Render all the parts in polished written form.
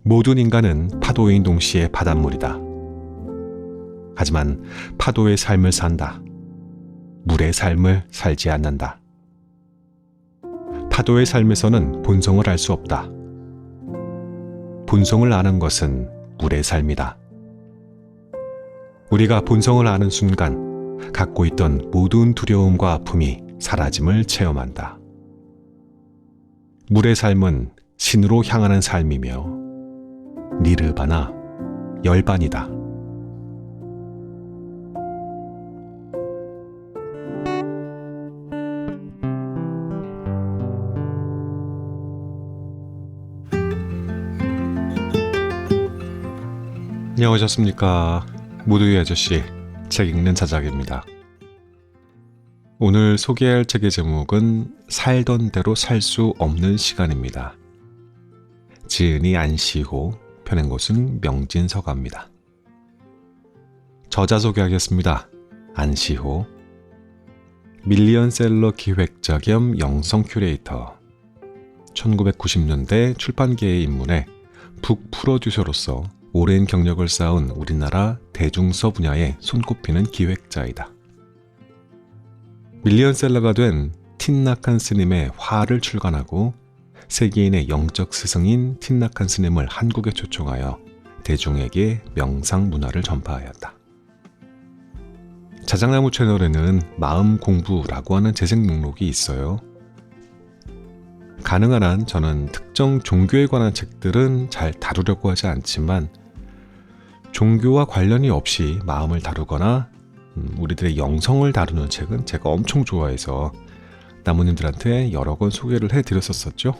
모든 인간은 파도인 동시에 바닷물이다. 하지만 파도의 삶을 산다. 물의 삶을 살지 않는다. 파도의 삶에서는 본성을 알 수 없다. 본성을 아는 것은 물의 삶이다. 우리가 본성을 아는 순간 갖고 있던 모든 두려움과 아픔이 사라짐을 체험한다. 물의 삶은 신으로 향하는 삶이며 니르바나, 열반이다. 안녕하셨습니까? 모두의 아저씨, 책 읽는 자작입니다. 오늘 소개할 책의 제목은 살던 대로 살 수 없는 시간입니다. 지은이 안시호, 펴낸 곳은 명진서가입니다. 저자 소개하겠습니다. 안시호, 밀리언셀러 기획자 겸 영성 큐레이터, 1990년대 출판계에 입문해 북 프로듀서로서 오랜 경력을 쌓은 우리나라 대중서 분야에 손꼽히는 기획자이다. 밀리언셀러가 된 틴낙한 스님의 화를 출간하고 세계인의 영적 스승인 틴낙한 스님을 한국에 초청하여 대중에게 명상 문화를 전파하였다. 자작나무 채널에는 마음 공부라고 하는 재생 목록이 있어요. 가능한 한 저는 특정 종교에 관한 책들은 잘 다루려고 하지 않지만 종교와 관련이 없이 마음을 다루거나 우리들의 영성을 다루는 책은 제가 엄청 좋아해서 나무님들한테 여러 권 소개를 해드렸었죠.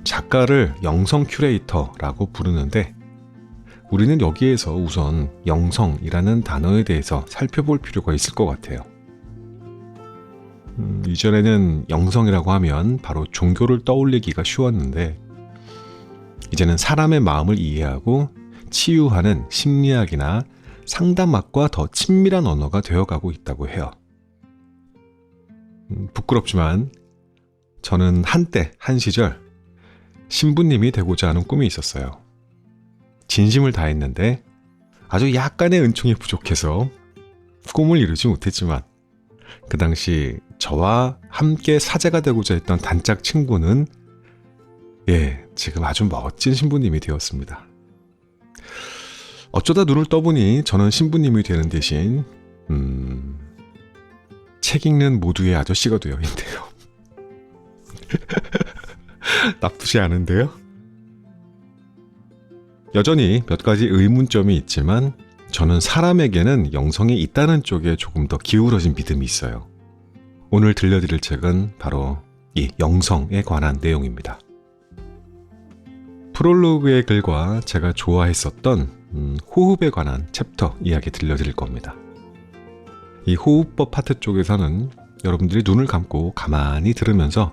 작가를 영성 큐레이터라고 부르는데 우리는 여기에서 우선 영성이라는 단어에 대해서 살펴볼 필요가 있을 것 같아요. 이전에는 영성이라고 하면 바로 종교를 떠올리기가 쉬웠는데 이제는 사람의 마음을 이해하고 치유하는 심리학이나 상담학과 더 친밀한 언어가 되어가고 있다고 해요. 부끄럽지만 저는 한때 한 시절 신부님이 되고자 하는 꿈이 있었어요. 진심을 다했는데 아주 약간의 은총이 부족해서 꿈을 이루지 못했지만 그 당시 저와 함께 사제가 되고자 했던 단짝 친구는 지금 아주 멋진 신부님이 되었습니다. 어쩌다 눈을 떠보니 저는 신부님이 되는 대신 책 읽는 모두의 아저씨가 되어 있네요. 나쁘지 않은데요? 여전히 몇 가지 의문점이 있지만 저는 사람에게는 영성이 있다는 쪽에 조금 더 기울어진 믿음이 있어요. 오늘 들려드릴 책은 바로 이 영성에 관한 내용입니다. 프롤로그의 글과 제가 좋아했었던 호흡에 관한 챕터 이야기 들려드릴 겁니다. 이 호흡법 파트 쪽에서는 여러분들이 눈을 감고 가만히 들으면서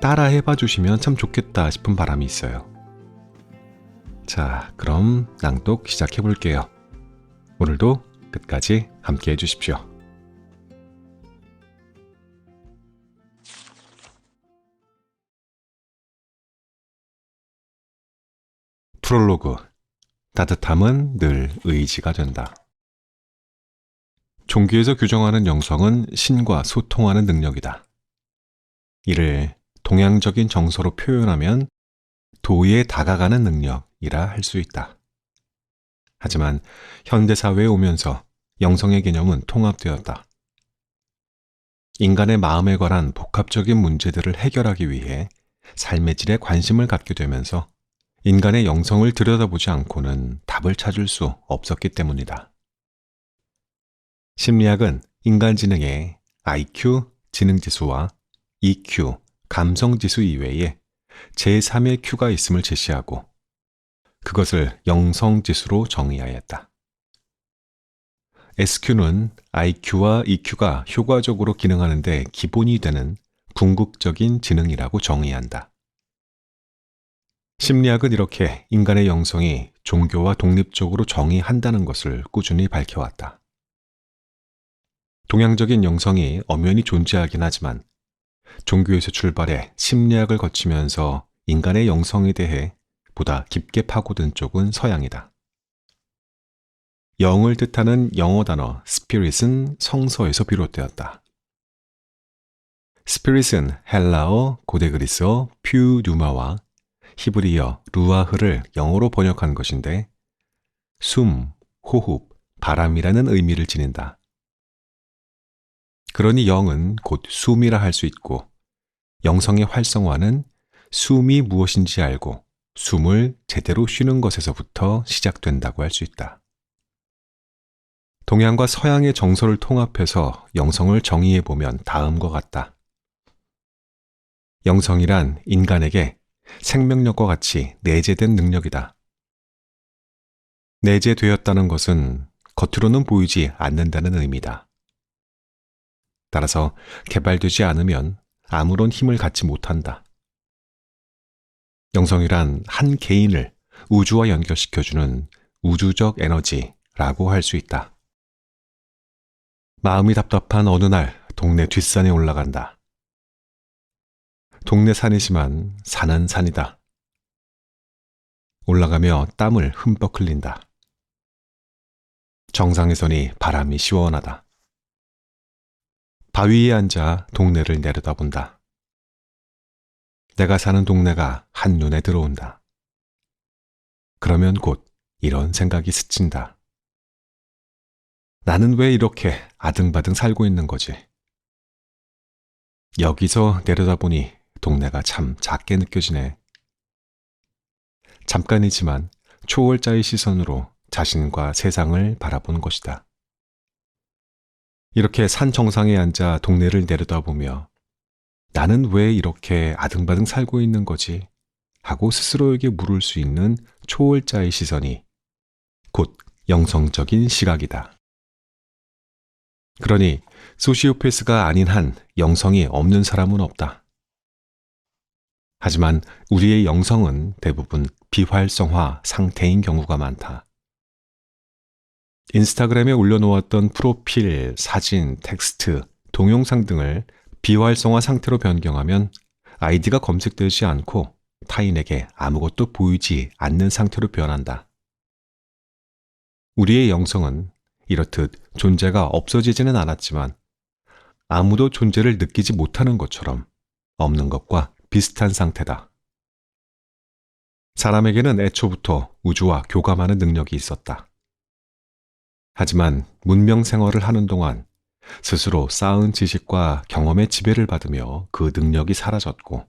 따라 해봐 주시면 참 좋겠다 싶은 바람이 있어요. 자, 그럼 낭독 시작해 볼게요. 오늘도 끝까지 함께 해주십시오. 프롤로그. 따뜻함은 늘 의지가 된다. 종교에서 규정하는 영성은 신과 소통하는 능력이다. 이를 동양적인 정서로 표현하면 도에 다가가는 능력이라 할 수 있다. 하지만 현대사회에 오면서 영성의 개념은 통합되었다. 인간의 마음에 관한 복합적인 문제들을 해결하기 위해 삶의 질에 관심을 갖게 되면서 인간의 영성을 들여다보지 않고는 답을 찾을 수 없었기 때문이다. 심리학은 인간 지능의 IQ, 지능지수와 EQ, 감성지수 이외에 제3의 Q가 있음을 제시하고 그것을 영성지수로 정의하였다. SQ는 IQ와 EQ가 효과적으로 기능하는 데 기본이 되는 궁극적인 지능이라고 정의한다. 심리학은 이렇게 인간의 영성이 종교와 독립적으로 정의한다는 것을 꾸준히 밝혀왔다. 동양적인 영성이 엄연히 존재하긴 하지만 종교에서 출발해 심리학을 거치면서 인간의 영성에 대해 보다 깊게 파고든 쪽은 서양이다. 영을 뜻하는 영어 단어 spirit은 성서에서 비롯되었다. spirit은 헬라어, 고대 그리스어 퓨뉴마와 히브리어 루아흐를 영어로 번역한 것인데 숨, 호흡, 바람이라는 의미를 지닌다. 그러니 영은 곧 숨이라 할 수 있고 영성의 활성화는 숨이 무엇인지 알고 숨을 제대로 쉬는 것에서부터 시작된다고 할 수 있다. 동양과 서양의 정서를 통합해서 영성을 정의해보면 다음과 같다. 영성이란 인간에게 생명력과 같이 내재된 능력이다. 내재되었다는 것은 겉으로는 보이지 않는다는 의미다. 따라서 개발되지 않으면 아무런 힘을 갖지 못한다. 영성이란 한 개인을 우주와 연결시켜주는 우주적 에너지라고 할 수 있다. 마음이 답답한 어느 날 동네 뒷산에 올라간다. 동네 산이지만 산은 산이다. 올라가며 땀을 흠뻑 흘린다. 정상에서니 바람이 시원하다. 바위에 앉아 동네를 내려다본다. 내가 사는 동네가 한눈에 들어온다. 그러면 곧 이런 생각이 스친다. 나는 왜 이렇게 아등바등 살고 있는 거지? 여기서 내려다보니 동네가 참 작게 느껴지네. 잠깐이지만 초월자의 시선으로 자신과 세상을 바라본 것이다. 이렇게 산 정상에 앉아 동네를 내려다보며 나는 왜 이렇게 아등바등 살고 있는 거지? 하고 스스로에게 물을 수 있는 초월자의 시선이 곧 영성적인 시각이다. 그러니 소시오패스가 아닌 한 영성이 없는 사람은 없다. 하지만 우리의 영성은 대부분 비활성화 상태인 경우가 많다. 인스타그램에 올려놓았던 프로필, 사진, 텍스트, 동영상 등을 비활성화 상태로 변경하면 아이디가 검색되지 않고 타인에게 아무것도 보이지 않는 상태로 변한다. 우리의 영성은 이렇듯 존재가 없어지지는 않았지만 아무도 존재를 느끼지 못하는 것처럼 없는 것과 비슷한 상태다. 사람에게는 애초부터 우주와 교감하는 능력이 있었다. 하지만 문명 생활을 하는 동안 스스로 쌓은 지식과 경험의 지배를 받으며 그 능력이 사라졌고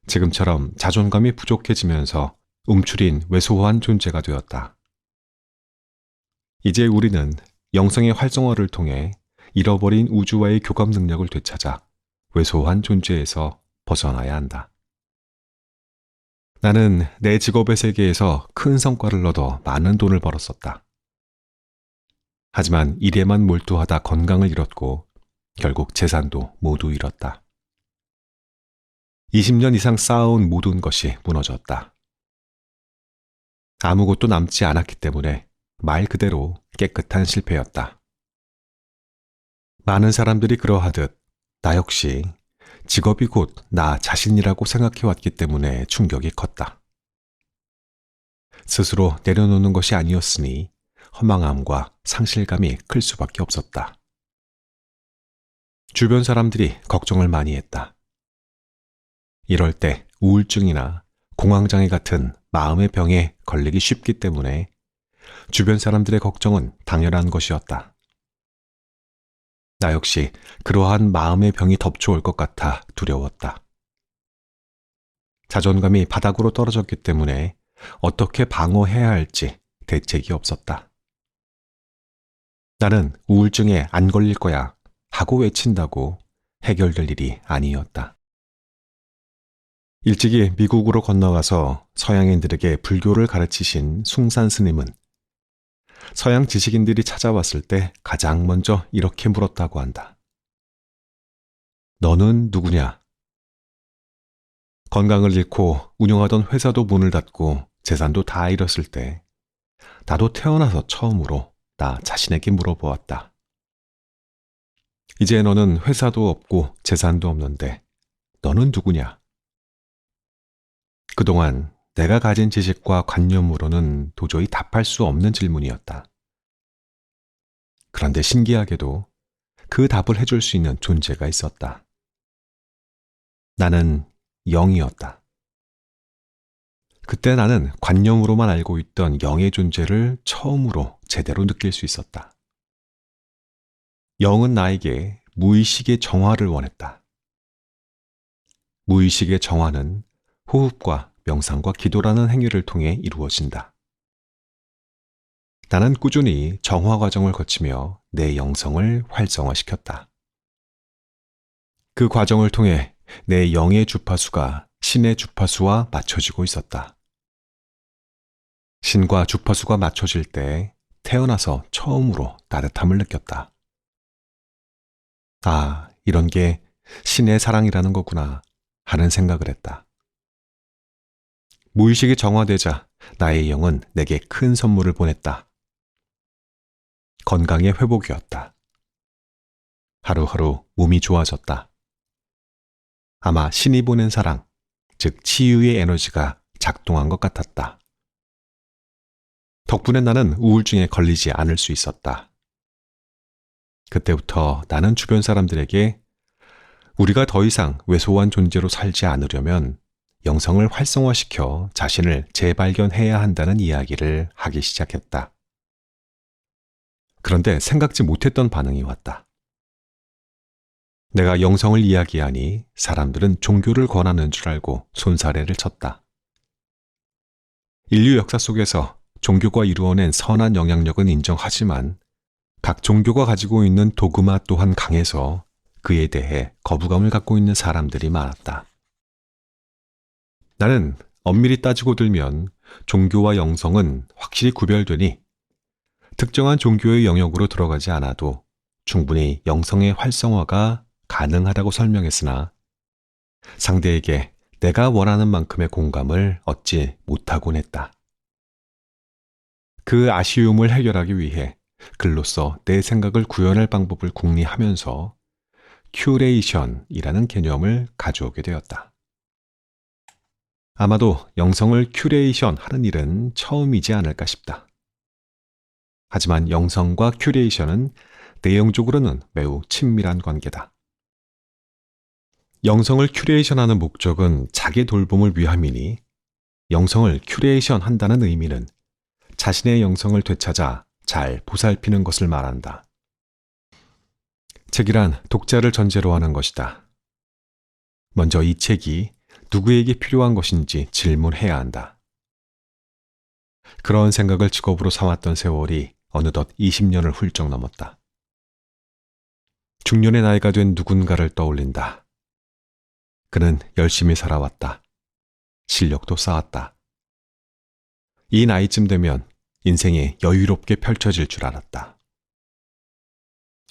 지금처럼 자존감이 부족해지면서 움츠린 왜소한 존재가 되었다. 이제 우리는 영성의 활성화를 통해 잃어버린 우주와의 교감 능력을 되찾아 왜소한 존재에서 벗어나야 한다. 나는 내 직업의 세계에서 큰 성과를 얻어 많은 돈을 벌었었다. 하지만 일에만 몰두하다 건강을 잃었고 결국 재산도 모두 잃었다. 20년 이상 쌓아온 모든 것이 무너졌다. 아무것도 남지 않았기 때문에 말 그대로 깨끗한 실패였다. 많은 사람들이 그러하듯 나 역시 직업이 곧 나 자신이라고 생각해왔기 때문에 충격이 컸다. 스스로 내려놓는 것이 아니었으니 허망함과 상실감이 클 수밖에 없었다. 주변 사람들이 걱정을 많이 했다. 이럴 때 우울증이나 공황장애 같은 마음의 병에 걸리기 쉽기 때문에 주변 사람들의 걱정은 당연한 것이었다. 나 역시 그러한 마음의 병이 덮쳐올 것 같아 두려웠다. 자존감이 바닥으로 떨어졌기 때문에 어떻게 방어해야 할지 대책이 없었다. 나는 우울증에 안 걸릴 거야 하고 외친다고 해결될 일이 아니었다. 일찍이 미국으로 건너가서 서양인들에게 불교를 가르치신 숭산 스님은 서양 지식인들이 찾아왔을 때 가장 먼저 이렇게 물었다고 한다. 너는 누구냐? 건강을 잃고 운영하던 회사도 문을 닫고 재산도 다 잃었을 때 나도 태어나서 처음으로 나 자신에게 물어보았다. 이제 너는 회사도 없고 재산도 없는데 너는 누구냐? 그동안 내가 가진 지식과 관념으로는 도저히 답할 수 없는 질문이었다. 그런데 신기하게도 그 답을 해줄 수 있는 존재가 있었다. 나는 영이었다. 그때 나는 관념으로만 알고 있던 영의 존재를 처음으로 제대로 느낄 수 있었다. 영은 나에게 무의식의 정화를 원했다. 무의식의 정화는 호흡과 명상과 기도라는 행위를 통해 이루어진다. 나는 꾸준히 정화 과정을 거치며 내 영성을 활성화시켰다. 그 과정을 통해 내 영의 주파수가 신의 주파수와 맞춰지고 있었다. 신과 주파수가 맞춰질 때 태어나서 처음으로 따뜻함을 느꼈다. 아, 이런 게 신의 사랑이라는 거구나 하는 생각을 했다. 무의식이 정화되자 나의 영은 내게 큰 선물을 보냈다. 건강의 회복이었다. 하루하루 몸이 좋아졌다. 아마 신이 보낸 사랑, 즉 치유의 에너지가 작동한 것 같았다. 덕분에 나는 우울증에 걸리지 않을 수 있었다. 그때부터 나는 주변 사람들에게 우리가 더 이상 왜소한 존재로 살지 않으려면 영성을 활성화시켜 자신을 재발견해야 한다는 이야기를 하기 시작했다. 그런데 생각지 못했던 반응이 왔다. 내가 영성을 이야기하니 사람들은 종교를 권하는 줄 알고 손사래를 쳤다. 인류 역사 속에서 종교가 이루어낸 선한 영향력은 인정하지만 각 종교가 가지고 있는 도그마 또한 강해서 그에 대해 거부감을 갖고 있는 사람들이 많았다. 나는 엄밀히 따지고 들면 종교와 영성은 확실히 구별되니 특정한 종교의 영역으로 들어가지 않아도 충분히 영성의 활성화가 가능하다고 설명했으나 상대에게 내가 원하는 만큼의 공감을 얻지 못하곤 했다. 그 아쉬움을 해결하기 위해 글로써 내 생각을 구현할 방법을 궁리하면서 큐레이션이라는 개념을 가져오게 되었다. 아마도 영성을 큐레이션 하는 일은 처음이지 않을까 싶다. 하지만 영성과 큐레이션은 내용적으로는 매우 친밀한 관계다. 영성을 큐레이션하는 목적은 자기 돌봄을 위함이니 영성을 큐레이션 한다는 의미는 자신의 영성을 되찾아 잘 보살피는 것을 말한다. 책이란 독자를 전제로 하는 것이다. 먼저 이 책이 누구에게 필요한 것인지 질문해야 한다. 그런 생각을 직업으로 삼았던 세월이 어느덧 20년을 훌쩍 넘었다. 중년의 나이가 된 누군가를 떠올린다. 그는 열심히 살아왔다. 실력도 쌓았다. 이 나이쯤 되면 인생이 여유롭게 펼쳐질 줄 알았다.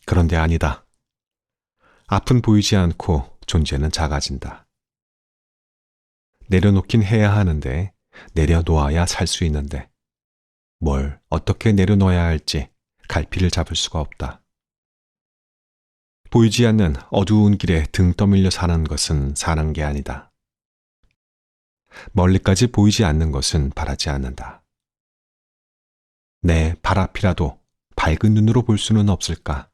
그런데 아니다. 앞은 보이지 않고 존재는 작아진다. 내려놓긴 해야 하는데 내려놓아야 살 수 있는데 뭘 어떻게 내려놓아야 할지 갈피를 잡을 수가 없다. 보이지 않는 어두운 길에 등 떠밀려 사는 것은 사는 게 아니다. 멀리까지 보이지 않는 것은 바라지 않는다. 내 발 앞이라도 밝은 눈으로 볼 수는 없을까?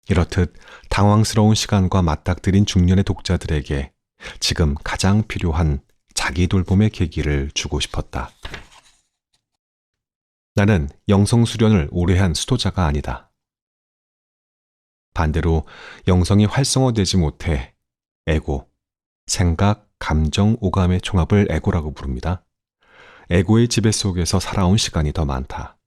이렇듯 당황스러운 시간과 맞닥뜨린 중년의 독자들에게 지금 가장 필요한 자기 돌봄의 계기를 주고 싶었다. 나는 영성 수련을 오래 한 수도자가 아니다. 반대로 영성이 활성화되지 못해 에고, 생각, 감정, 오감의 총합을 에고라고 부릅니다. 에고의 지배 속에서 살아온 시간이 더 많다.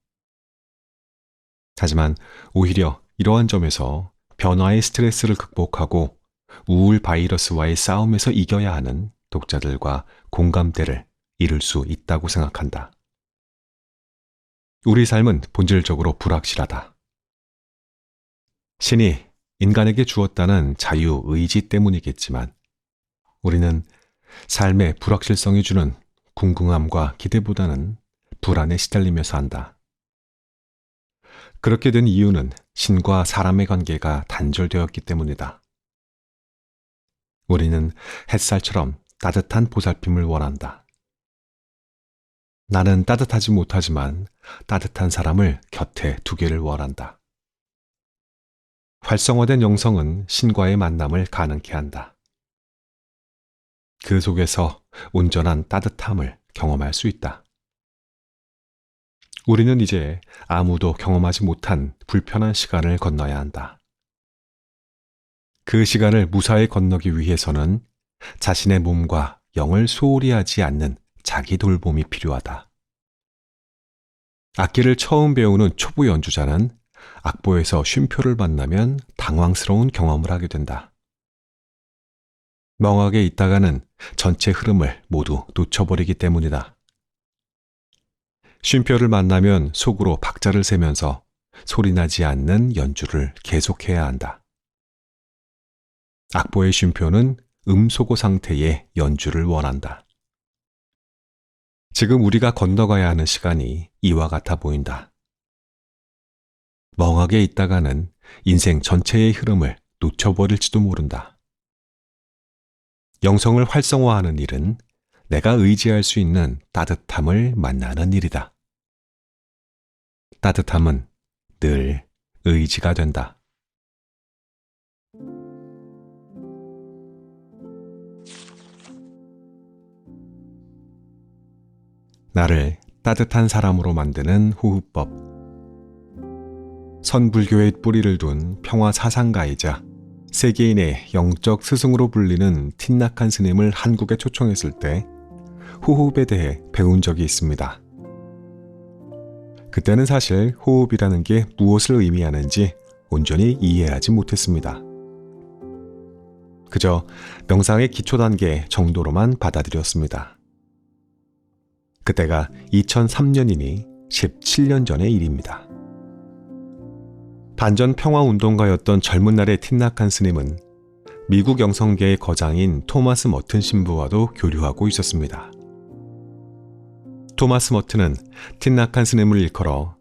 하지만 오히려 이러한 점에서 변화의 스트레스를 극복하고 우울 바이러스와의 싸움에서 이겨야 하는 독자들과 공감대를 이룰 수 있다고 생각한다. 우리 삶은 본질적으로 불확실하다. 신이 인간에게 주었다는 자유 의지 때문이겠지만 우리는 삶의 불확실성이 주는 궁금함과 기대보다는 불안에 시달리며 산다. 그렇게 된 이유는 신과 사람의 관계가 단절되었기 때문이다. 우리는 햇살처럼 따뜻한 보살핌을 원한다. 나는 따뜻하지 못하지만 따뜻한 사람을 곁에 두기를 원한다. 활성화된 영성은 신과의 만남을 가능케 한다. 그 속에서 온전한 따뜻함을 경험할 수 있다. 우리는 이제 아무도 경험하지 못한 불편한 시간을 건너야 한다. 그 시간을 무사히 건너기 위해서는 자신의 몸과 영을 소홀히 하지 않는 자기 돌봄이 필요하다. 악기를 처음 배우는 초보 연주자는 악보에서 쉼표를 만나면 당황스러운 경험을 하게 된다. 멍하게 있다가는 전체 흐름을 모두 놓쳐버리기 때문이다. 쉼표를 만나면 속으로 박자를 세면서 소리나지 않는 연주를 계속해야 한다. 악보의 쉼표는 음소거 상태의 연주를 원한다. 지금 우리가 건너가야 하는 시간이 이와 같아 보인다. 멍하게 있다가는 인생 전체의 흐름을 놓쳐버릴지도 모른다. 영성을 활성화하는 일은 내가 의지할 수 있는 따뜻함을 만나는 일이다. 따뜻함은 늘 의지가 된다. 나를 따뜻한 사람으로 만드는 호흡법. 선불교의 뿌리를 둔 평화 사상가이자 세계인의 영적 스승으로 불리는 틴나칸 스님을 한국에 초청했을 때 호흡에 대해 배운 적이 있습니다. 그때는 사실 호흡이라는 게 무엇을 의미하는지 온전히 이해하지 못했습니다. 그저 명상의 기초 단계 정도로만 받아들였습니다. 그때가 2003년이니 17년 전의 일입니다. 반전 평화 운동가였던 젊은 날의 틴나칸 스님은 미국 영성계의 거장인 토마스 머튼 신부와도 교류하고 있었습니다. 토마스 머튼은 틴나칸 스님을 일컬어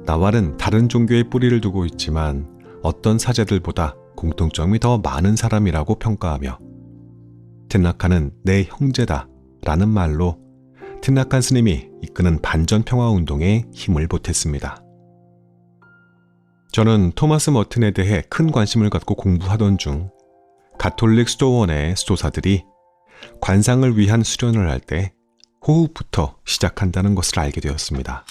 나와는 다른 종교의 뿌리를 두고 있지만 어떤 사제들보다 공통점이 더 많은 사람이라고 평가하며 틴나칸은 내 형제다 라는 말로 틴나칸 스님이 이끄는 반전 평화 운동에 힘을 보탰습니다. 저는 토마스 머튼에 대해 큰 관심을 갖고 공부하던 중 가톨릭 수도원의 수도사들이 관상을 위한 수련을 할 때 호흡부터 시작한다는 것을 알게 되었습니다.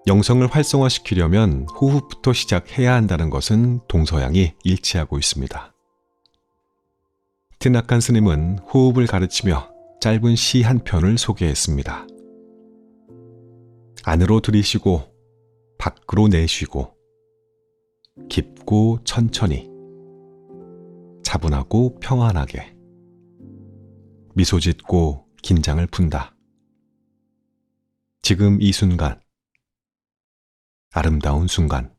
영성을 활성화시키려면 호흡부터 시작해야 한다는 것은 동서양이 일치하고 있습니다. 틴나칸 스님은 호흡을 가르치며 짧은 시 한 편을 소개했습니다. 안으로 들이쉬고 밖으로 내쉬고 깊고 천천히 차분하고 평안하게 미소 짓고 긴장을 푼다. 지금 이 순간 아름다운 순간.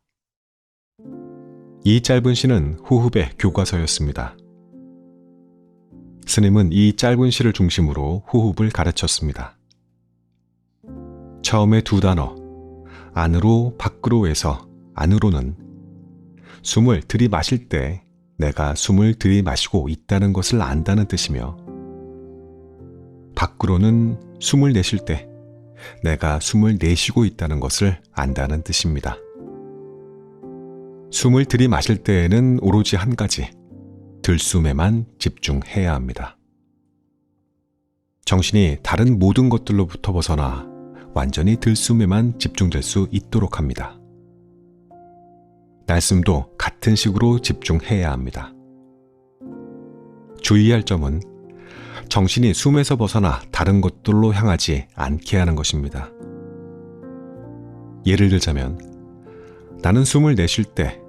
이 짧은 시는 호흡의 교과서였습니다. 스님은 이 짧은 시를 중심으로 호흡을 가르쳤습니다. 처음에 두 단어, 안으로 밖으로에서 안으로는 숨을 들이마실 때 내가 숨을 들이마시고 있다는 것을 안다는 뜻이며 밖으로는 숨을 내쉴 때 내가 숨을 내쉬고 있다는 것을 안다는 뜻입니다. 숨을 들이마실 때에는 오로지 한 가지, 들숨에만 집중해야 합니다. 정신이 다른 모든 것들로부터 벗어나 완전히 들숨에만 집중될 수 있도록 합니다. 날숨도 같은 식으로 집중해야 합니다. 주의할 점은 정신이 숨에서 벗어나 다른 것들로 향하지 않게 하는 것입니다. 예를 들자면 나는 숨을 내쉴 때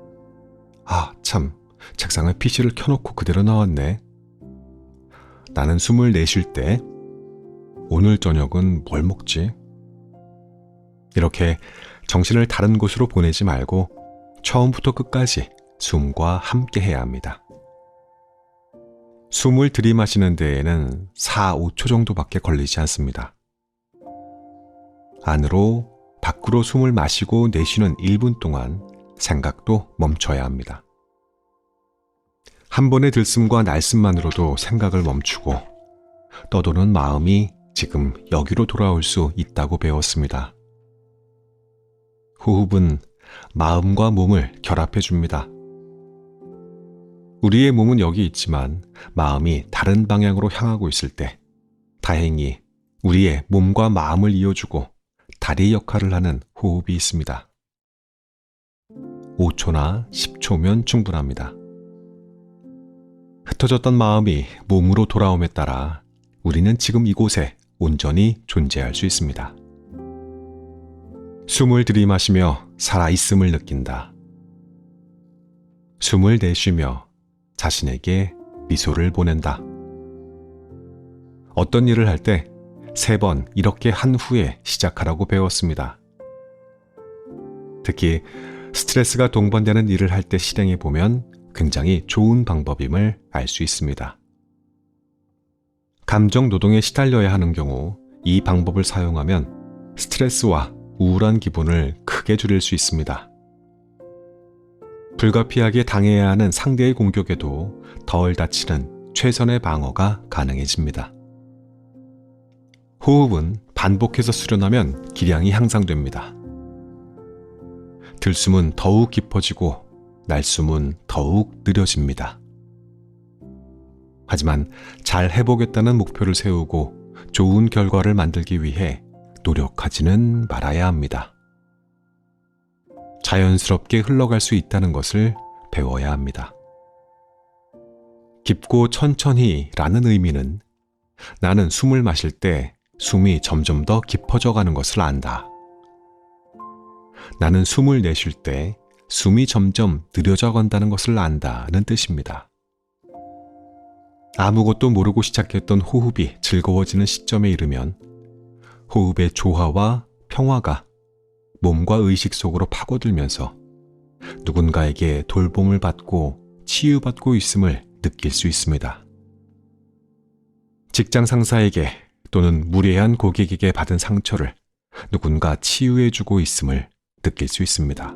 참, 책상에 PC를 켜놓고 그대로 나왔네. 나는 숨을 내쉴 때 오늘 저녁은 뭘 먹지? 이렇게 정신을 다른 곳으로 보내지 말고 처음부터 끝까지 숨과 함께 해야 합니다. 숨을 들이마시는 데에는 4, 5초 정도밖에 걸리지 않습니다. 안으로, 밖으로 숨을 마시고 내쉬는 1분 동안 생각도 멈춰야 합니다. 한 번의 들숨과 날숨만으로도 생각을 멈추고 떠도는 마음이 지금 여기로 돌아올 수 있다고 배웠습니다. 호흡은 마음과 몸을 결합해 줍니다. 우리의 몸은 여기 있지만 마음이 다른 방향으로 향하고 있을 때 다행히 우리의 몸과 마음을 이어주고 다리 역할을 하는 호흡이 있습니다. 5초나 10초면 충분합니다. 흩어졌던 마음이 몸으로 돌아옴에 따라 우리는 지금 이곳에 온전히 존재할 수 있습니다. 숨을 들이마시며 살아있음을 느낀다. 숨을 내쉬며 자신에게 미소를 보낸다. 어떤 일을 할 때 3번 이렇게 한 후에 시작하라고 배웠습니다. 특히 스트레스가 동반되는 일을 할 때 실행해 보면 굉장히 좋은 방법임을 알 수 있습니다. 감정 노동에 시달려야 하는 경우 이 방법을 사용하면 스트레스와 우울한 기분을 크게 줄일 수 있습니다. 불가피하게 당해야 하는 상대의 공격에도 덜 다치는 최선의 방어가 가능해집니다. 호흡은 반복해서 수련하면 기량이 향상됩니다. 들숨은 더욱 깊어지고 날숨은 더욱 느려집니다. 하지만 잘 해보겠다는 목표를 세우고 좋은 결과를 만들기 위해 노력하지는 말아야 합니다. 자연스럽게 흘러갈 수 있다는 것을 배워야 합니다. 깊고 천천히 라는 의미는 나는 숨을 마실 때 숨이 점점 더 깊어져 가는 것을 안다. 나는 숨을 내쉴 때 숨이 점점 느려져 간다는 것을 안다는 뜻입니다. 아무것도 모르고 시작했던 호흡이 즐거워지는 시점에 이르면 호흡의 조화와 평화가 몸과 의식 속으로 파고들면서 누군가에게 돌봄을 받고 치유받고 있음을 느낄 수 있습니다. 직장 상사에게 또는 무례한 고객에게 받은 상처를 누군가 치유해주고 있음을 느낄 수 있습니다.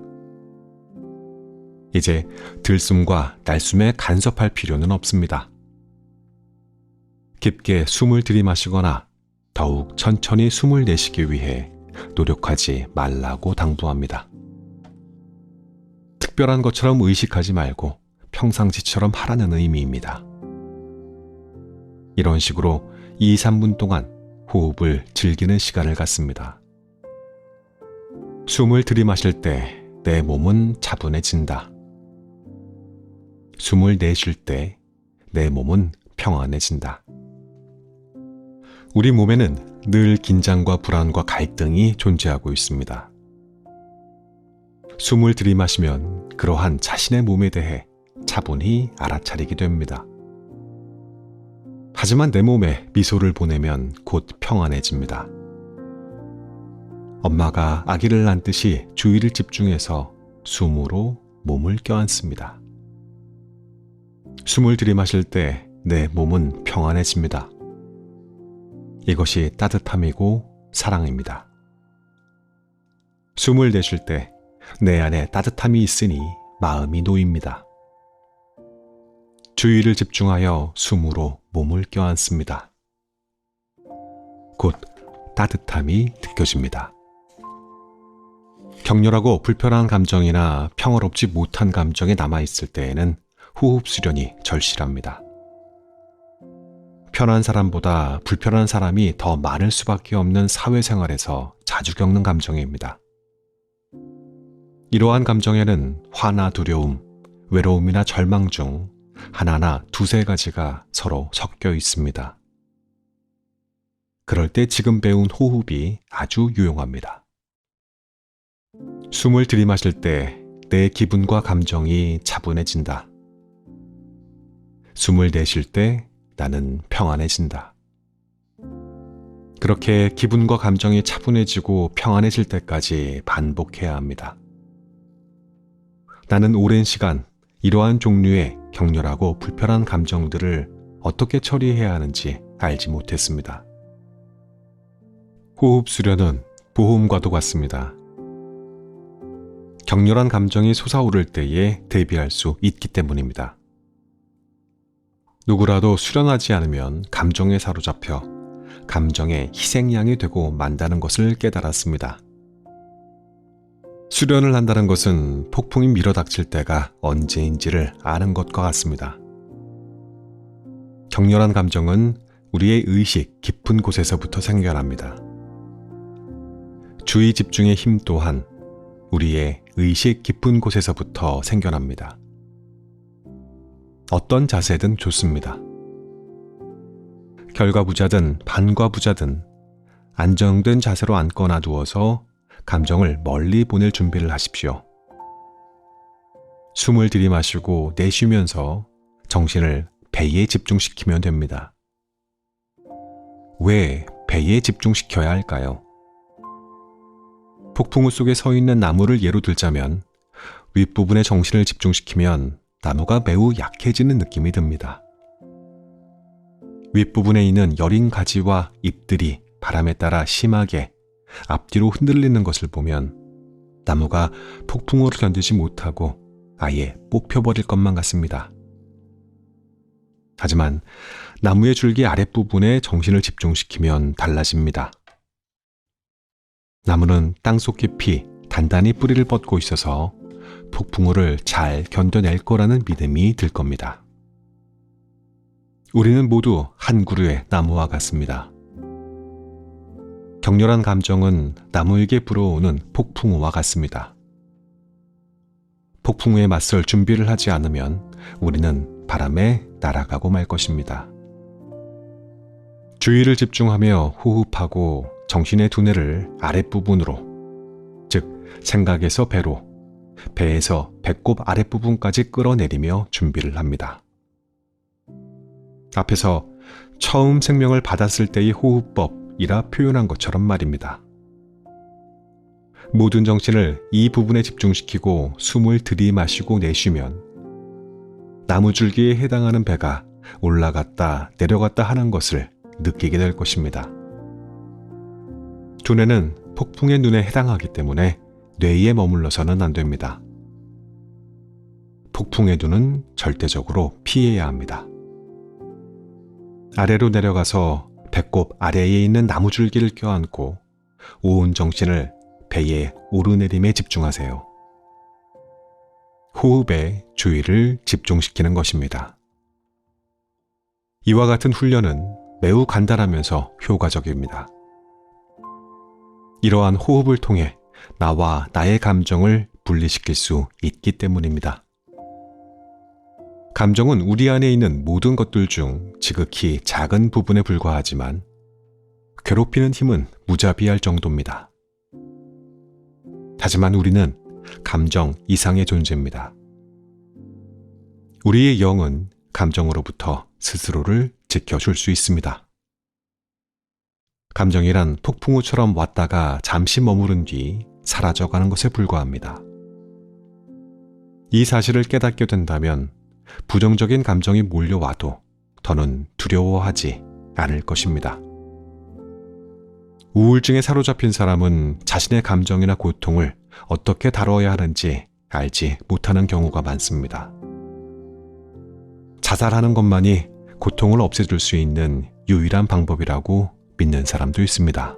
이제 들숨과 날숨에 간섭할 필요는 없습니다. 깊게 숨을 들이마시거나 더욱 천천히 숨을 내쉬기 위해 노력하지 말라고 당부합니다. 특별한 것처럼 의식하지 말고 평상시처럼 하라는 의미입니다. 이런 식으로 2, 3분 동안 호흡을 즐기는 시간을 갖습니다. 숨을 들이마실 때 내 몸은 차분해진다. 숨을 내쉴 때 내 몸은 평안해진다. 우리 몸에는 늘 긴장과 불안과 갈등이 존재하고 있습니다. 숨을 들이마시면 그러한 자신의 몸에 대해 차분히 알아차리게 됩니다. 하지만 내 몸에 미소를 보내면 곧 평안해집니다. 엄마가 아기를 낳듯이 주의를 집중해서 숨으로 몸을 껴안습니다. 숨을 들이마실 때 내 몸은 평안해집니다. 이것이 따뜻함이고 사랑입니다. 숨을 내쉴 때 내 안에 따뜻함이 있으니 마음이 놓입니다. 주의를 집중하여 숨으로 몸을 껴안습니다. 곧 따뜻함이 느껴집니다. 격렬하고 불편한 감정이나 평화롭지 못한 감정이 남아있을 때에는 호흡 수련이 절실합니다. 편한 사람보다 불편한 사람이 더 많을 수밖에 없는 사회생활에서 자주 겪는 감정입니다. 이러한 감정에는 화나 두려움, 외로움이나 절망 중 하나나 두세 가지가 서로 섞여 있습니다. 그럴 때 지금 배운 호흡이 아주 유용합니다. 숨을 들이마실 때 내 기분과 감정이 차분해진다. 숨을 내쉴 때 나는 평안해진다. 그렇게 기분과 감정이 차분해지고 평안해질 때까지 반복해야 합니다. 나는 오랜 시간 이러한 종류의 격렬하고 불편한 감정들을 어떻게 처리해야 하는지 알지 못했습니다. 호흡 수련은 보험과도 같습니다. 격렬한 감정이 솟아오를 때에 대비할 수 있기 때문입니다. 누구라도 수련하지 않으면 감정에 사로잡혀 감정의 희생양이 되고 만다는 것을 깨달았습니다. 수련을 한다는 것은 폭풍이 밀어닥칠 때가 언제인지를 아는 것과 같습니다. 격렬한 감정은 우리의 의식 깊은 곳에서부터 생겨납니다. 주의 집중의 힘 또한 우리의 의식 깊은 곳에서부터 생겨납니다. 어떤 자세든 좋습니다. 결과부자든 반과부자든 안정된 자세로 앉거나 누워서 감정을 멀리 보낼 준비를 하십시오. 숨을 들이마시고 내쉬면서 정신을 배에 집중시키면 됩니다. 왜 배에 집중시켜야 할까요? 폭풍우 속에 서 있는 나무를 예로 들자면 윗부분에 정신을 집중시키면 나무가 매우 약해지는 느낌이 듭니다. 윗부분에 있는 여린 가지와 잎들이 바람에 따라 심하게 앞뒤로 흔들리는 것을 보면 나무가 폭풍우를 견디지 못하고 아예 뽑혀버릴 것만 같습니다. 하지만 나무의 줄기 아랫부분에 정신을 집중시키면 달라집니다. 나무는 땅속 깊이 단단히 뿌리를 뻗고 있어서 폭풍우를 잘 견뎌낼 거라는 믿음이 들 겁니다. 우리는 모두 한 그루의 나무와 같습니다. 격렬한 감정은 나무에게 불어오는 폭풍우와 같습니다. 폭풍우에 맞설 준비를 하지 않으면 우리는 바람에 날아가고 말 것입니다. 주의를 집중하며 호흡하고 정신의 두뇌를 아랫부분으로, 즉 생각에서 배로, 배에서 배꼽 아랫부분까지 끌어내리며 준비를 합니다. 앞에서 처음 생명을 받았을 때의 호흡법이라 표현한 것처럼 말입니다. 모든 정신을 이 부분에 집중시키고 숨을 들이마시고 내쉬면 나무줄기에 해당하는 배가 올라갔다 내려갔다 하는 것을 느끼게 될 것입니다. 두뇌는 폭풍의 눈에 해당하기 때문에 뇌에 머물러서는 안 됩니다. 폭풍의 눈은 절대적으로 피해야 합니다. 아래로 내려가서 배꼽 아래에 있는 나무줄기를 껴안고 온 정신을 배의 오르내림에 집중하세요. 호흡에 주의를 집중시키는 것입니다. 이와 같은 훈련은 매우 간단하면서 효과적입니다. 이러한 호흡을 통해 나와 나의 감정을 분리시킬 수 있기 때문입니다. 감정은 우리 안에 있는 모든 것들 중 지극히 작은 부분에 불과하지만 괴롭히는 힘은 무자비할 정도입니다. 하지만 우리는 감정 이상의 존재입니다. 우리의 영은 감정으로부터 스스로를 지켜줄 수 있습니다. 감정이란 폭풍우처럼 왔다가 잠시 머무른 뒤 사라져가는 것에 불과합니다. 이 사실을 깨닫게 된다면 부정적인 감정이 몰려와도 더는 두려워하지 않을 것입니다. 우울증에 사로잡힌 사람은 자신의 감정이나 고통을 어떻게 다뤄야 하는지 알지 못하는 경우가 많습니다. 자살하는 것만이 고통을 없애줄 수 있는 유일한 방법이라고 믿는 사람도 있습니다.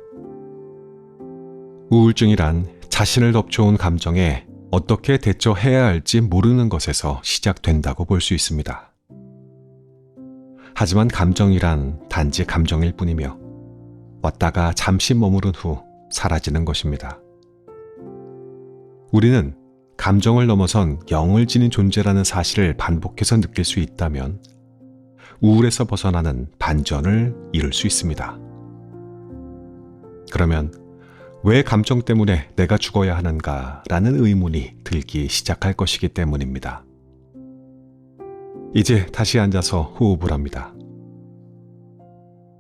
우울증이란 자신을 덮쳐온 감정에 어떻게 대처해야 할지 모르는 것에서 시작된다고 볼 수 있습니다. 하지만 감정이란 단지 감정일 뿐이며 왔다가 잠시 머무른 후 사라지는 것입니다. 우리는 감정을 넘어선 영을 지닌 존재라는 사실을 반복해서 느낄 수 있다면 우울에서 벗어나는 반전을 이룰 수 있습니다. 그러면 왜 감정 때문에 내가 죽어야 하는가라는 의문이 들기 시작할 것이기 때문입니다. 이제 다시 앉아서 호흡을 합니다.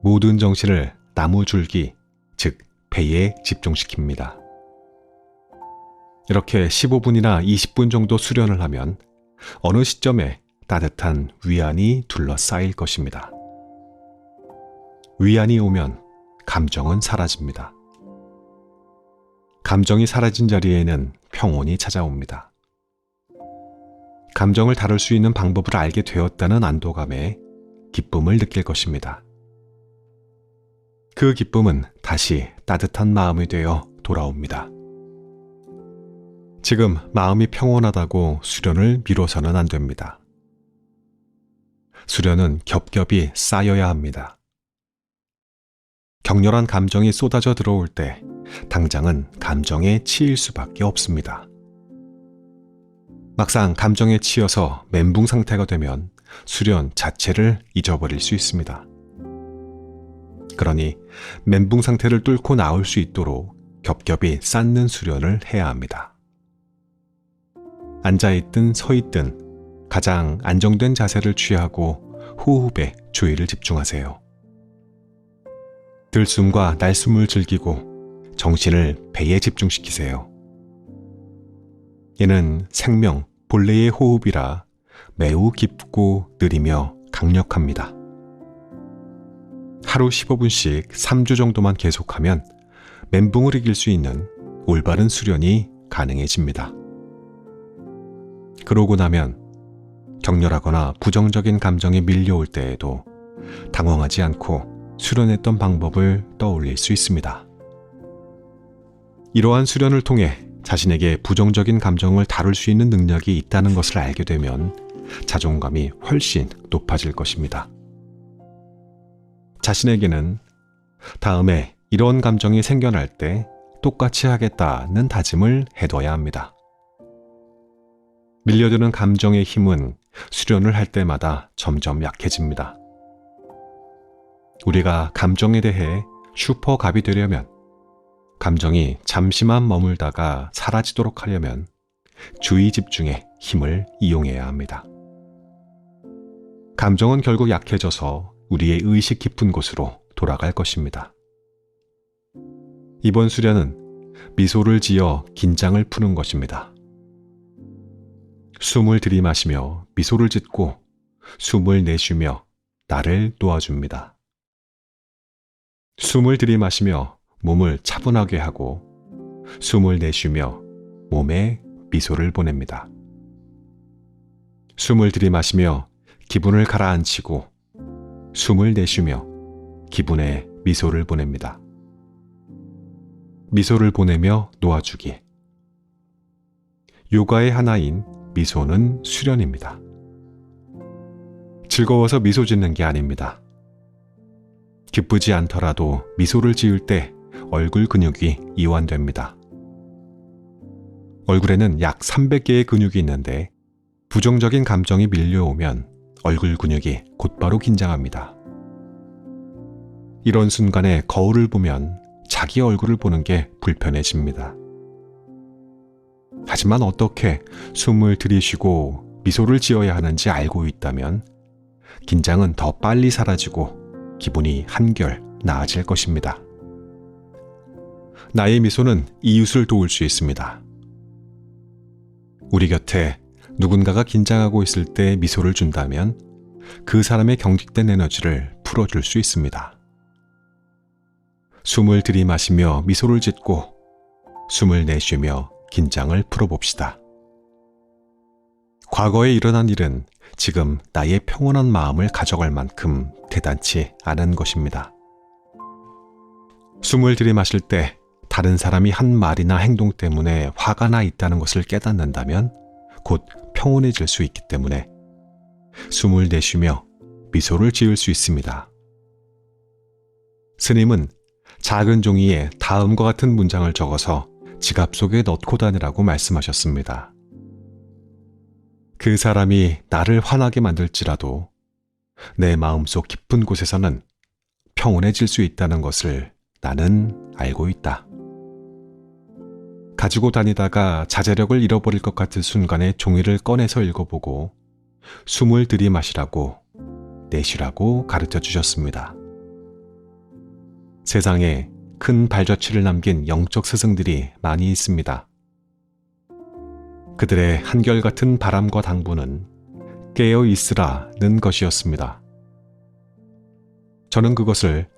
모든 정신을 나무줄기, 즉 배에 집중시킵니다. 이렇게 15분이나 20분 정도 수련을 하면 어느 시점에 따뜻한 위안이 둘러싸일 것입니다. 위안이 오면 감정은 사라집니다. 감정이 사라진 자리에는 평온이 찾아옵니다. 감정을 다룰 수 있는 방법을 알게 되었다는 안도감에 기쁨을 느낄 것입니다. 그 기쁨은 다시 따뜻한 마음이 되어 돌아옵니다. 지금 마음이 평온하다고 수련을 미뤄서는 안 됩니다. 수련은 겹겹이 쌓여야 합니다. 격렬한 감정이 쏟아져 들어올 때 당장은 감정에 치일 수밖에 없습니다. 막상 감정에 치여서 멘붕 상태가 되면 수련 자체를 잊어버릴 수 있습니다. 그러니 멘붕 상태를 뚫고 나올 수 있도록 겹겹이 쌓는 수련을 해야 합니다. 앉아있든 서있든 가장 안정된 자세를 취하고 호흡에 주의를 집중하세요. 들숨과 날숨을 즐기고 정신을 배에 집중시키세요. 얘는 생명, 본래의 호흡이라 매우 깊고 느리며 강력합니다. 하루 15분씩 3주 정도만 계속하면 멘붕을 이길 수 있는 올바른 수련이 가능해집니다. 그러고 나면 격렬하거나 부정적인 감정이 밀려올 때에도 당황하지 않고 수련했던 방법을 떠올릴 수 있습니다. 이러한 수련을 통해 자신에게 부정적인 감정을 다룰 수 있는 능력이 있다는 것을 알게 되면 자존감이 훨씬 높아질 것입니다. 자신에게는 다음에 이런 감정이 생겨날 때 똑같이 하겠다는 다짐을 해둬야 합니다. 밀려드는 감정의 힘은 수련을 할 때마다 점점 약해집니다. 우리가 감정에 대해 슈퍼갑이 되려면, 감정이 잠시만 머물다가 사라지도록 하려면 주의 집중의 힘을 이용해야 합니다. 감정은 결국 약해져서 우리의 의식 깊은 곳으로 돌아갈 것입니다. 이번 수련은 미소를 지어 긴장을 푸는 것입니다. 숨을 들이마시며 미소를 짓고 숨을 내쉬며 나를 놓아줍니다. 숨을 들이마시며 몸을 차분하게 하고 숨을 내쉬며 몸에 미소를 보냅니다. 숨을 들이마시며 기분을 가라앉히고 숨을 내쉬며 기분에 미소를 보냅니다. 미소를 보내며 놓아주기. 요가의 하나인 미소는 수련입니다. 즐거워서 미소 짓는 게 아닙니다. 기쁘지 않더라도 미소를 지을 때 얼굴 근육이 이완됩니다. 얼굴에는 약 300개의 근육이 있는데 부정적인 감정이 밀려오면 얼굴 근육이 곧바로 긴장합니다. 이런 순간에 거울을 보면 자기 얼굴을 보는 게 불편해집니다. 하지만 어떻게 숨을 들이쉬고 미소를 지어야 하는지 알고 있다면 긴장은 더 빨리 사라지고 기분이 한결 나아질 것입니다. 나의 미소는 이웃을 도울 수 있습니다. 우리 곁에 누군가가 긴장하고 있을 때 미소를 준다면 그 사람의 경직된 에너지를 풀어줄 수 있습니다. 숨을 들이마시며 미소를 짓고 숨을 내쉬며 긴장을 풀어봅시다. 과거에 일어난 일은 지금 나의 평온한 마음을 가져갈 만큼 대단치 않은 것입니다. 숨을 들이마실 때 다른 사람이 한 말이나 행동 때문에 화가 나 있다는 것을 깨닫는다면 곧 평온해질 수 있기 때문에 숨을 내쉬며 미소를 지을 수 있습니다. 스님은 작은 종이에 다음과 같은 문장을 적어서 지갑 속에 넣고 다니라고 말씀하셨습니다. 그 사람이 나를 화나게 만들지라도 내 마음속 깊은 곳에서는 평온해질 수 있다는 것을 나는 알고 있다. 가지고 다니다가 자제력을 잃어버릴 것 같은 순간에 종이를 꺼내서 읽어보고 숨을 들이마시라고 내쉬라고 가르쳐 주셨습니다. 세상에 큰 발자취를 남긴 영적 스승들이 많이 있습니다. 그들의 한결같은 바람과 당부는 깨어 있으라는 것이었습니다. 저는 그것을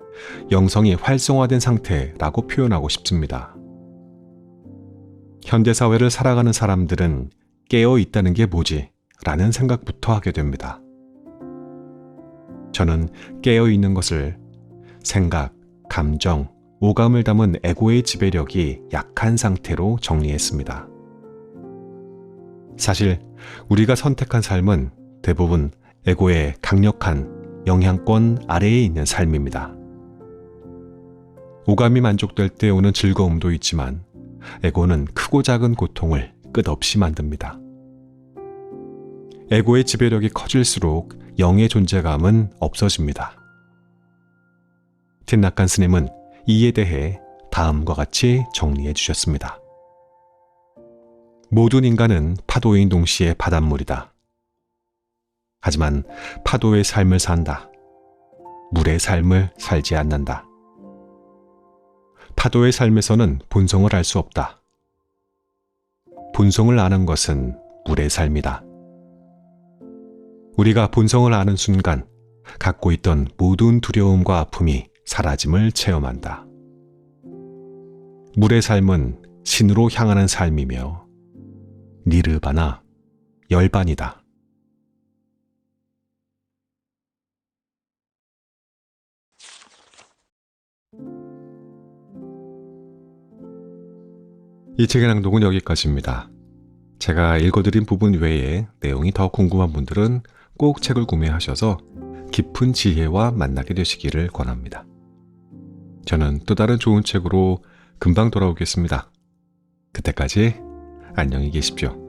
영성이 활성화된 상태라고 표현하고 싶습니다. 현대사회를 살아가는 사람들은 깨어 있다는 게 뭐지? 라는 생각부터 하게 됩니다. 저는 깨어 있는 것을 생각, 감정, 오감을 담은 에고의 지배력이 약한 상태로 정리했습니다. 사실 우리가 선택한 삶은 대부분 에고의 강력한 영향권 아래에 있는 삶입니다. 오감이 만족될 때 오는 즐거움도 있지만 에고는 크고 작은 고통을 끝없이 만듭니다. 에고의 지배력이 커질수록 영의 존재감은 없어집니다. 틴나칸 스님은 이에 대해 다음과 같이 정리해 주셨습니다. 모든 인간은 파도인 동시에 바닷물이다. 하지만 파도의 삶을 산다. 물의 삶을 살지 않는다. 파도의 삶에서는 본성을 알 수 없다. 본성을 아는 것은 물의 삶이다. 우리가 본성을 아는 순간 갖고 있던 모든 두려움과 아픔이 사라짐을 체험한다. 물의 삶은 신으로 향하는 삶이며 니르바나, 열반이다. 이 책의 낭독은 여기까지입니다. 제가 읽어드린 부분 외에 내용이 더 궁금한 분들은 꼭 책을 구매하셔서 깊은 지혜와 만나게 되시기를 권합니다. 저는 또 다른 좋은 책으로 금방 돌아오겠습니다. 그때까지 안녕히 계십시오.